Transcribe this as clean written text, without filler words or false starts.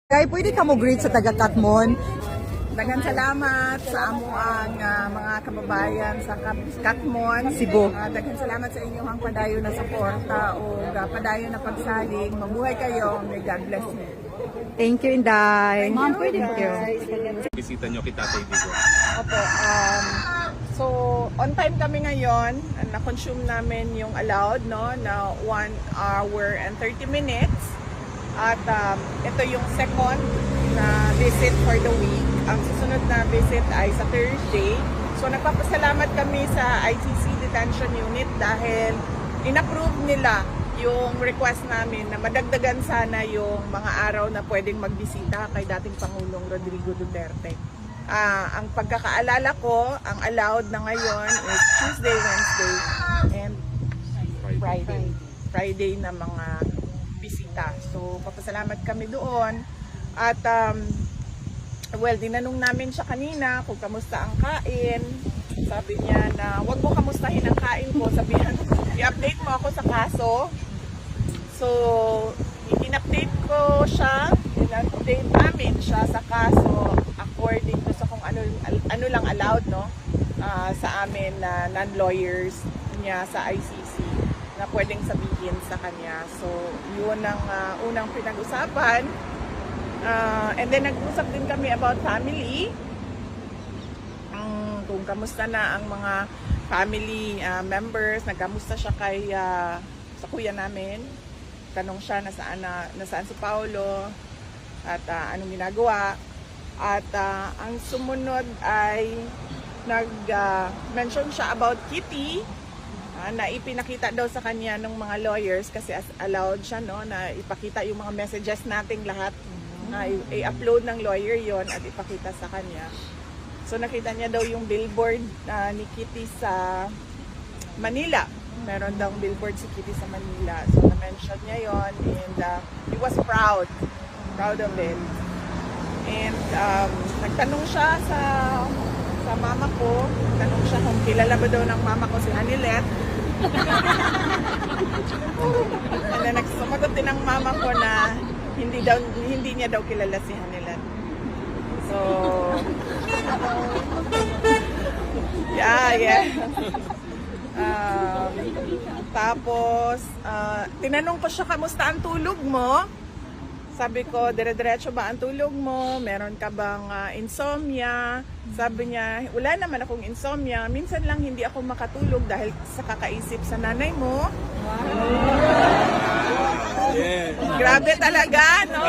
Kay pwede ka mo greet sa taga Katmon. Daghang salamat sa amo ang mga kababayan sa Katmon, Cebu. Daghang salamat sa inyong padayon na suporta o padayon na pagsalig. Mabuhay kayo. May God bless you. Thank you, Inday. Ma'am, pwede ba? Bisita nyo kita Tatay Digong. Opo. So, on time kami ngayon. Na-consume namin yung allowed, no, na 1 hour and 30 minutes. At ito yung second na visit for the week. Ang susunod na visit ay sa Thursday. So nagpapasalamat kami sa ICC Detention Unit dahil inapprove nila yung request namin na madagdagan sana yung mga araw na pwedeng magbisita kay dating Pangulong Rodrigo Duterte. Ang pagkakaalala ko, ang allowed na ngayon is Tuesday, Wednesday, and Friday. Friday na mga bisita. So, papasalamat kami doon. At, dinanong namin siya kanina kung kamusta ang kain. Sabi niya na, wag mo kamustahin ang kain ko. Sabihan, i-update mo ako sa kaso. So, in-update ko siya. In-update namin siya sa kaso according to sa kung ano lang allowed, no? Sa amin na non-lawyers niya sa ICC na pwedeng sabihin sa kanya. So, yun ang unang pinag-usapan. And then, nag-usap din kami about family. Kung kamusta na ang mga family members, nagkamusta siya kay sa kuya namin. Tanong siya nasaan si Paolo at anong ginagawa. At ang sumunod ay nag-mention siya about Kitty, na ipinakita daw sa kanya ng mga lawyers kasi allowed siya, no, na ipakita yung mga messages nating lahat, na i-upload ng lawyer yon at ipakita sa kanya. So nakita niya daw yung billboard ni Kitty sa Manila. Meron daw billboard si Kitty sa Manila. So na-mention niya yon and he was proud of it. And nagtanong siya sa mama ko, nagtanong siya kung kilala ba daw ng mama ko si Hanilet. And then nagsumagot din ng mama ko na hindi niya daw kilala si Hanilet. So, yeah. Tapos, tinanong ko siya, kamusta ang tulog mo? Sabi ko, dire-diretso ba ang tulog mo? Meron ka bang insomnia? Sabi niya, wala naman akong insomnia. Minsan lang hindi ako makatulog dahil sa kakaisip sa nanay mo. Wow. Yeah. Grabe talaga, no?